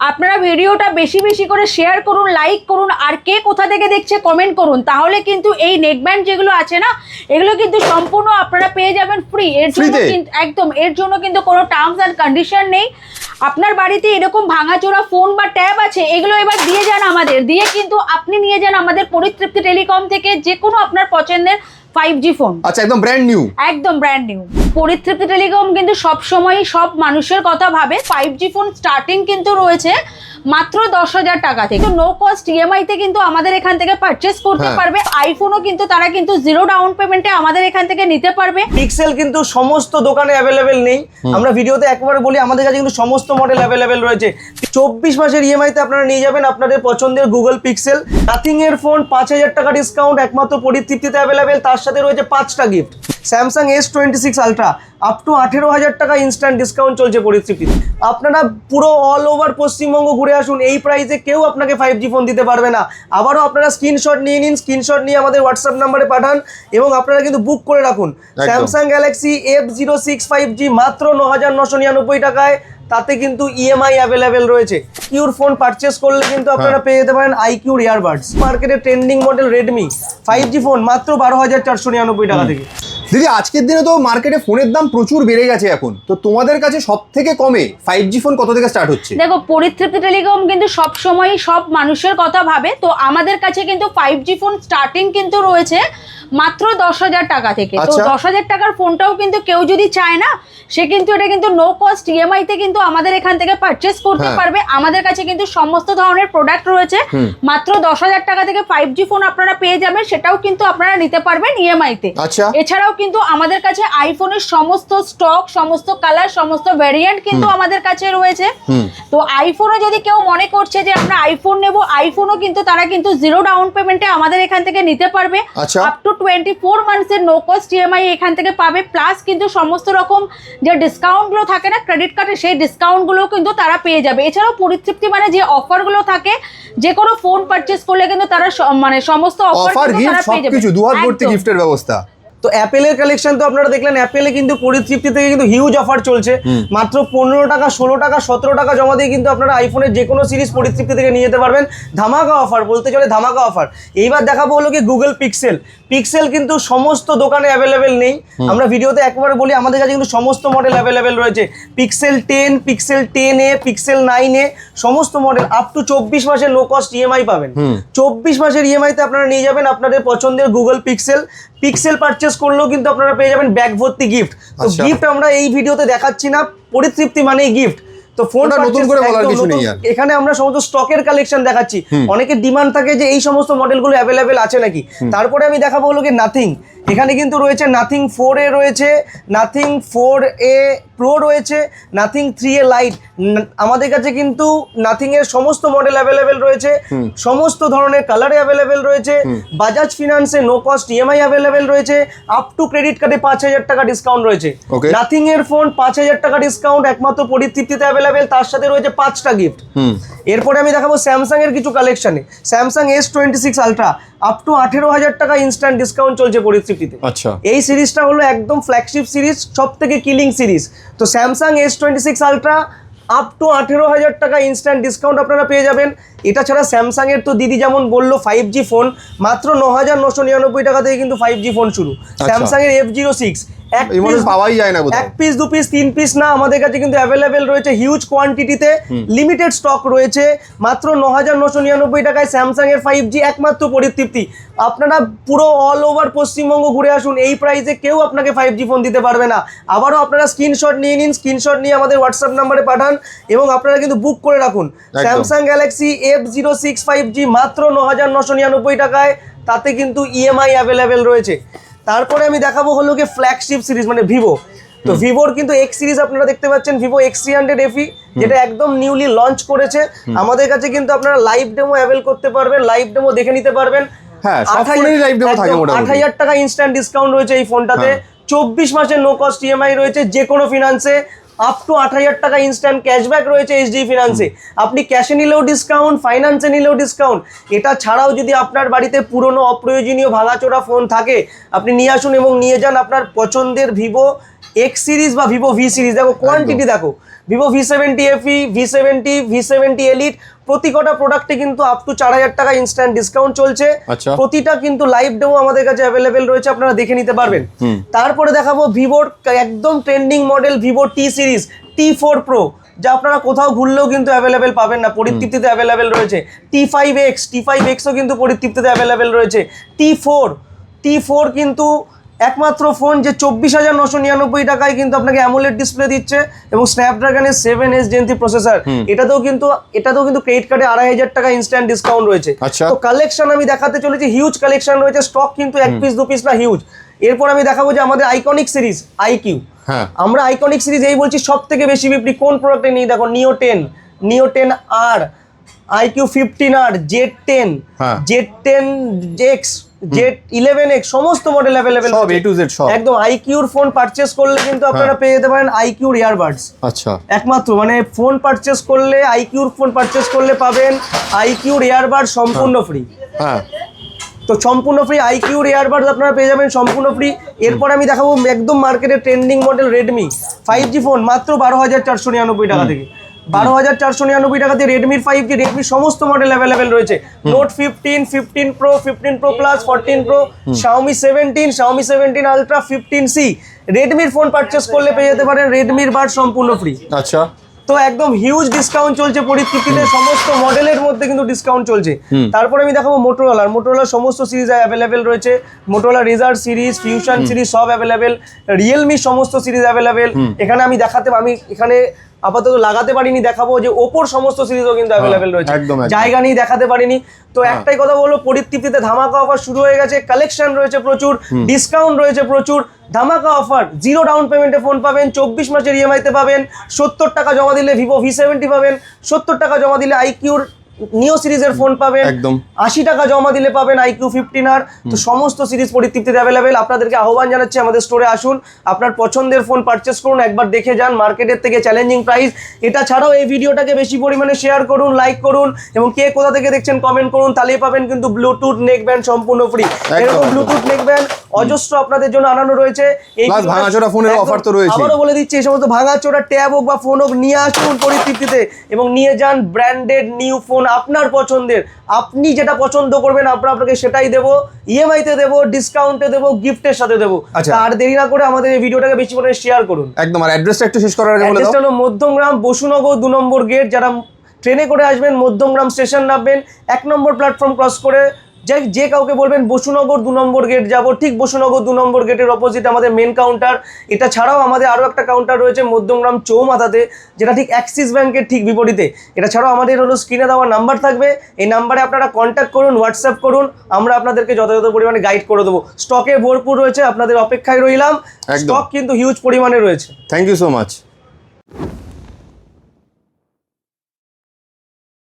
আপনারা ভিডিওটা বেশি বেশি করে শেয়ার করুন, লাইক করুন, আর কে কোথা থেকে দেখছে কমেন্ট করুন। তাহলে কিন্তু এই নেকব্যান্ড যেগুলো আছে না, এগুলো কিন্তু সম্পূর্ণ আপনারা পেয়ে যাবেন ফ্রি। এর জন্য কিন্তু একদম, এর জন্য কিন্তু কোনো টার্মস অ্যান্ড কন্ডিশন নেই। আপনার বাড়িতে এরকম ভাঙাচোরা ফোন বা ট্যাব আছে, এগুলো এবার দিয়ে যান আমাদের, দিয়ে কিন্তু আপনি নিয়ে যান আমাদের পরিতৃপ্তি টেলিকম থেকে যে কোনো আপনার পছন্দের 5G ফোন। আচ্ছা, একদম ব্র্যান্ড নিউ, একদম ব্র্যান্ড নিউ। পরিতৃপ্তি টেলিকম কিন্তু সব সময় সব মানুষের কথা ভাবে। 5G ফোন স্টার্টিং কিন্তু রয়েছে মাত্র 10,000 টাকা থেকে। নো কস্ট ইএমআই তে কিন্তু আমাদের এখান থেকে পারচেজ করতে পারবে। আইফোনও কিন্তু তারা কিন্তু জিরো ডাউন পেমেন্টে আমাদের এখান থেকে নিতে পারবে। পিক্সেল কিন্তু সমস্ত দোকানে অ্যাভেলেবেল নেই, আমরা ভিডিওতে একবার বলি আমাদের কাছে কিন্তু সমস্ত মডেল অ্যাভেলেবেল রয়েছে। 24 মাসের ইএমআই তে আপনারা নিয়ে যাবেন আপনাদের পছন্দের গুগল পিক্সেল। নাথিং এর ফোন 5,000 টাকা ডিসকাউন্ট একমাত্র পরিতৃপ্তিতে অ্যাভেলেবেল, তার সাথে রয়েছে 5টা gift. Samsung S26 ultra up to 18,000 টাকা ইনস্ট্যান্ট ডিসকাউন্ট চলছে পরিতৃপ্তিতে। আপনারা পুরো অল ওভার পশ্চিমবঙ্গ ঘুরে আসুন, এই প্রাইসে কেউ আপনাকে 5G ফোন দিতে পারবে না। আবারও আপনারা স্ক্রিনশট নিয়ে নিন, স্ক্রিনশট নিয়ে আমাদের হোয়াটসঅ্যাপ নাম্বারে পাঠান এবং আপনারা কিন্তু বুক করে রাখুন। স্যামসাং গ্যালাক্সি F06 5G মাত্র 9,999 টাকায়, তাতে কিন্তু ইএমআই অ্যাভেলেবেল রয়েছে। কিউর ফোন পারচেস করলে কিন্তু আপনারা পেয়ে যেতে পারেন আইকিউর ইয়ারবাডস। মার্কেটে trending model Redmi 5G phone মাত্র 12,499 টাকা থেকে। দিদি আজকের দিনে তো মার্কেটে ফোনের দাম প্রচুর বেড়ে গেছে এখন, তো তোমাদের কাছে সব থেকে কমে 5G ফোন কত থেকে স্টার্ট হচ্ছে? দেখো, পরিতৃপ্তি টেলিকম কিন্তু সব সময় সব মানুষের কথা ভাবে। তো আমাদের কাছে কিন্তু 5G ফোন স্টার্টিং কিন্তু রয়েছে মাত্র 10,000 টাকা থেকে। তো 10,000 টাকার ফোনটাও কিন্তু কেউ যদি চায় না, সে কিন্তু এটা কিন্তু নো কস্ট ইএমআই তে কিন্তু আমাদের এখান থেকে পারচেস করতে পারবে। আমাদের কাছে কিন্তু সমস্ত ধরনের প্রোডাক্ট রয়েছে। মাত্র 10,000 টাকা থেকে 5G ফোন আপনারা পেয়ে যাবেন, সেটাও কিন্তু আপনারা নিতে পারবেন ইএমআই তে। এছাড়াও কিন্তু আমাদের কাছে আইফোনের সমস্ত স্টক, সমস্ত কালার, সমস্ত ভ্যারিয়েন্ট কিন্তু আমাদের কাছে রয়েছে। তো আইফোনও যদি কেউ মনে করছে যে আমরা আইফোন নেব, আইফোনও কিন্তু তারা কিন্তু জিরো ডাউন পেমেন্টে আমাদের এখান থেকে নিতে পারবে। আপ টু 24 মান্থসের নো কস্ট ইএমআই এখান থেকে পাবে। প্লাস কিন্তু সমস্ত রকম যে ডিসকাউন্টগুলো থাকে না ক্রেডিট কার্ডে, সেই ডিসকাউন্টগুলো কিন্তু তারা পেয়ে যাবে। এছাড়াও পরিতৃপ্তি মানে যে অফারগুলো থাকে, যে কোনো ফোন পারচেস করলে কিন্তু তারা মানে সমস্ত অফার তারা পেয়ে যাবে। সবকিছু দুহাত ভর্তি গিফটের ব্যবস্থা। তো অ্যাপেলের কালেকশন তো আপনারা দেখলেন, অ্যাপেলে কিন্তু পরিতৃপ্তি থেকে কিন্তু হিউজ অফার চলছে। মাত্র 15 টাকা, 16 টাকা, 17 টাকা জমা দিয়ে কিন্তু আপনারা আইফোনের যে কোনো সিরিজ পরিতৃপ্তি থেকে নিয়ে যেতে পারবেন। ধামাকা অফার বলতে চলে, ধামাকা অফার। এইবার দেখাবো হলো কি গুগল পিক্সেল। পিক্সেল কিন্তু সমস্ত দোকানে অ্যাভেলেবেল নেই, আমরা ভিডিওতে একবার বলি আমাদের কাছে কিন্তু সমস্ত মডেল অ্যাভেলেবেল রয়েছে। Pixel 10, pixel 10A, pixel 9A সমস্ত মডেল আপ টু 24 মাসের নো কস্ট ইএমআই পাবেন। 24 মাসের ইএমআইতে আপনারা নিয়ে যাবেন আপনাদের পছন্দের গুগল পিক্সেল। পিক্সেল পারচেস করলেও কিন্তু আপনারা পেয়ে যাবেন ব্যাগ ভর্তি গিফট। তো গিফট আমরা এই ভিডিওতে দেখাচ্ছি না, পরিতৃপ্তি মানেই গিফট। তো ফোনটা নতুন করে বলার কিছু নেই, এখানে আমরা সমস্ত স্টকের কালেকশন দেখাচ্ছি। অনেকের ডিমান্ড থাকে যে এই সমস্ত মডেলগুলো অ্যাভেলেবেল আছে নাকি। তারপরে আমি দেখাবো হলো কি নাথিং। এখানে কিন্তু রয়েছে নাথিং 4A রয়েছে, নাথিং 4A প্রো রয়েছে, নাথিং 3A লাইট। আমাদের কাছে কিন্তু নাথিং এর সমস্ত মডেল অ্যাভেলেবেল রয়েছে, সমস্ত ধরনের কালারে অ্যাভেলেবেল রয়েছে। বাজাজ ফিনান্সে নো কস্ট ইএমআই অ্যাভেলেবেল রয়েছে। আপ টু ক্রেডিট কার্ডে 5,000 টাকা ডিসকাউন্ট রয়েছে। নাথিং এর ফোন 5,000 টাকা ডিসকাউন্ট একমাত্র পরিতৃপ্তিতে অ্যাভেলেবেল, তার সাথে রয়েছে 5টা গিফট। এরপরে আমি দেখাবো স্যামসাং এর কিছু কালেকশনে। Samsung S26 ultra up to 18,000 টাকা ইনস্ট্যান্ট ডিসকাউন্ট চলছে পরিতৃপ্তিতে। এই সিরিজটা হলো একদম ফ্ল্যাগশিপ সিরিজ, সব থেকে কিলিং সিরিজ। তো Samsung S26 ultra up to 18,000 টাকা ইনস্ট্যান্ট ডিসকাউন্ট আপনারা পেয়ে যাবেন। এটা ছাড়া স্যামসাং এর তো দিদি যেমন বললো 5G ফোন মাত্র 9,999 টাকা থেকে কিন্তু 5G ফোন শুরু। স্যামসাং এর F06 এক পিস, 2 পিস, 3 পিস না, আমাদের কাছে কিন্তু অ্যাভেলেবেল রয়েছে হিউজ কোয়ান্টিটিতে, লিমিটেড স্টক রয়েছে। মাত্র 9,999 টাকায় স্যামসাং এর 5G একমাত্র পরিতৃপ্তি। আপনারা পুরো অল ওভার পশ্চিমবঙ্গ ঘুরে আসুন, এই প্রাইসে কেউ আপনাকে 5G ফোন দিতে পারবে না। আবারও আপনারা স্ক্রিনশট নিয়ে নিন, স্ক্রিনশট নিয়ে আমাদের হোয়াটসঅ্যাপ নাম্বারে পাঠান এবং আপনারা কিন্তু বুক করে রাখুন। স্যামসাং গ্যালাক্সি F06 5G মাত্র 9,999 টাকায়, তাতে কিন্তু ইএমআই অ্যাভেলেবেল রয়েছে। তারপরে আমি দেখাবো হলো কি ফ্ল্যাগশিপ সিরিজ মানে ভিভো। তো ভিভোর কিন্তু এক্স সিরিজ আপনারা দেখতে পাচ্ছেন, ভিভো X300 FE, যেটা একদম নিউলি লঞ্চ করেছে। আমাদের কাছে কিন্তু আপনারা লাইভ ডেমো অ্যাভেল করতে পারবেন, লাইভ ডেমো দেখে নিতে পারবেন। 8,000 টাকা ইনস্ট্যান্ট ডিসকাউন্ট রয়েছে এই ফোনটাতে। 24 মাসের নো কস্ট ইএমআই রয়েছে যে কোনো ফিনান্সে। আপ টু 8,000 টাকা ইনস্ট্যান্ট ক্যাশব্যাক রয়েছে এইচডি ফিনান্সে। আপনি ক্যাশে নিলেও ডিসকাউন্ট, ফাইন্যান্সে নিলেও ডিসকাউন্ট। এটা ছাড়াও যদি আপনার বাড়িতে পুরনো অপ্রয়োজনীয় ভাঙাচোরা ফোন থাকে, আপনি নিয়ে আসুন এবং নিয়ে যান আপনার পছন্দের ভিভো এক্স সিরিজ বা ভিভো ভি সিরিজ, দেখো কোয়ান্টিটি দেখো, Vivo V70 FE, V70 elite, প্রতি কটা প্রোডাক্টে কিন্তু আপ টু 4000 টাকা ইনস্ট্যান্ট ডিসকাউন্ট চলছে। আচ্ছা। প্রতিটা কিন্তু লাইভ ডেমো আমাদের কাছে অ্যাভেলেবেল রয়েছে, আপনারা দেখে নিতে পারবেন। তারপরে দেখাবো ভিভোর একদম trending model Vivo T series T4 Pro, যা আপনারা কোথাও ঘুরলেও কিন্তু অ্যাভেলেবেল পাবেন না, পরিতৃপ্তিতে অ্যাভেলেবেল রয়েছে। T5Xও কিন্তু পরিতৃপ্তিতে অ্যাভেলেবেল রয়েছে। T4 কিন্তু একমাত্র ফোন যে 24,999 টাকায় কিন্তু আপনাকে অ্যামোলেড ডিসপ্লে দিচ্ছে এবং স্ন্যাপড্রাগনের 7S Gen 3 প্রসেসর। এটাতেও কিন্তু ক্রেডিট কার্ডে 2,500 টাকা ইনস্ট্যান্ট ডিসকাউন্ট রয়েছে। আচ্ছা। তো কালেকশন আমি দেখাতে চলেছি, হিউজ কালেকশন রয়েছে, স্টক কিন্তু এক পিস দু পিস না, হিউজ। এরপর আমি দেখাবো যে আমাদের আইকনিক সিরিজ IQ। হ্যাঁ, আমরা আইকনিক সিরিজ এই বলছি সব থেকে বেশি বিক্রি কোন প্রোডাক্টে নিয়ে, দেখো নিও 10R, IQ 15R, Z10, হ্যাঁ। Z10X, Z11X, সমস্ত মডেল অ্যাভেলেবেল সব A to Z সব। একদম আইকিউর ফোন পারচেজ করলে কিন্তু আপনারা পেয়ে যেতে পারেন আইকিউর ইয়ারবাডস। আচ্ছা, একমাত্র মানে ফোন পারচেজ করলে, আইকিউর ফোন পারচেজ করলে পাবেন আইকিউর ইয়ারবাড সম্পূর্ণ ফ্রি। হ্যাঁ, তো সম্পূর্ণ ফ্রি আইকিউর ইয়ারবাডস আপনারা পেয়ে যাবেন সম্পূর্ণ ফ্রি। এরপর আমি দেখাবো একদম মার্কেটের trending model Redmi 5G phone মাত্র 12,499 টাকা থেকে। 12,499 টাকাতে রেডমির 5G, রেডমির সমস্ত মডেল অ্যাভেলেবেল রয়েছে। Note 15 Pro, 15 Pro Plus, 14 Pro, Xiaomi 17 Ultra, 15C, রেডমির ফোন পারচেস করলে পেয়ে যেতে পারেন রেডমির বাড সম্পূর্ণ ফ্রি। আচ্ছা। তো একদম হিউজ ডিসকাউন্ট চলছে পরিতৃপ্তিতে, সমস্ত মডেলের মধ্যে কিন্তু ডিসকাউন্ট চলছে। তারপরে আমি দেখাবো মোটোরোলার সমস্ত সিরিজ অ্যাভেলেবেল রয়েছে। মোটোরোলা রেজার সিরিজ, ফিউশন সিরিজ সব অ্যাভেলেবেল। রিয়েলমি সমস্ত সিরিজ অ্যাভেলেবেল। এখানে আমি এখানে আপাতত লাগাতে পারিনি, দেখাবো যে ওপোর সমস্ত সিরিজও কিন্তু অ্যাভেলেবেল রয়েছে, জায়গা নিয়ে দেখাতে পারিনি। তো একটাই কথা বলবো, পরিতৃপ্তিতে ধামাকা অফার শুরু হয়ে গেছে, কালেকশন রয়েছে প্রচুর, ডিসকাউন্ট রয়েছে প্রচুর। ধামাকা অফার, 0 ডাউন পেমেন্টে ফোন পাবেন, 24 মাসের ইএমআইতে পাবেন, 70 টাকা জমা দিলে ভিভো V70 পাবেন, 70 টাকা জমা দিলে আইকিউর নিও সিরিজের ফোন পাবেন, একদম 80 টাকা জমা দিলে পাবেন IQ 15R। তো সমস্ত সিরিজ পরিতৃপ্তিতে অ্যাভেলেবেল। আপনাদেরকে আহ্বান জানাচ্ছি আমাদের স্টোরে আসুন, আপনার পছন্দের ফোন পারচেস করুন, একবার দেখে যান, মার্কেটের থেকে চ্যালেঞ্জিং প্রাইস। এটা ছাড়াও এই ভিডিওটাকে বেশি পরিমাণে শেয়ার করুন, লাইক করুন এবং কে কোথা থেকে দেখছেন কমেন্ট করুন, তাহলেই পাবেন কিন্তু ব্লুটুথ নেক ব্যান্ড সম্পূর্ণ ফ্রি। এরকম ব্লুটুথ নেক ব্যান্ড অজস্র আপনাদের জন্য আনানো রয়েছে। এই ভাঙাচোরা ফোনের অফার তো রয়েছে, আবারও বলে দিচ্ছি, এই সমস্ত ভাঙাচোরা ট্যাব হোক বা ফোন হোক নিয়ে আসুন পরিতৃপ্তিতে এবং নিয়ে যান ব্র্যান্ডেড নিউ ফোন আপনার পছন্দের। আপনি যেটা পছন্দ করবেন আপনাকে সেটাই দেবো, ইএমআইতে দেবো, ডিসকাউন্টে দেবো, গিফটের সাথে দেবো। আর দেরি না করে আমাদের এই ভিডিওটাকে বেশি করে শেয়ার করুন। একদম। আর অ্যাড্রেসটা একটু শেষ করার আগে বলে দাও। অ্যাড্রেসটা হলো মধ্যমগ্রাম বসুনগর 2 নম্বর গেট। যারা ট্রেনে করে আসবেন মধ্যমগ্রাম স্টেশন নামবেন, 1 নম্বর প্ল্যাটফর্ম ক্রস করে যে কাউকে বলবেন বসুনগর 2 নম্বর গেট যাব, ঠিক বসুনগর 2 নম্বর গেটের অপোজিট আমাদের মেন কাউন্টার। এটা ছাড়াও আমাদের আরও একটা কাউন্টার রয়েছে মধ্যমগ্রাম চৌমাথাতে, যেটা ঠিক অ্যাক্সিস ব্যাংকের ঠিক বিপরীতে। এটা ছাড়াও আমাদের হলো স্ক্রিনে দেওয়া নাম্বার থাকবে, এই নাম্বারে আপনারা কন্ট্যাক্ট করুন, হোয়াটসঅ্যাপ করুন, আমরা আপনাদেরকে যথাযথ পরিমাণে গাইড করে দেবো। স্টকে ভরপুর রয়েছে, আপনাদের অপেক্ষায় রইলাম, স্টক কিন্তু হিউজ পরিমাণে রয়েছে। Thank you so much.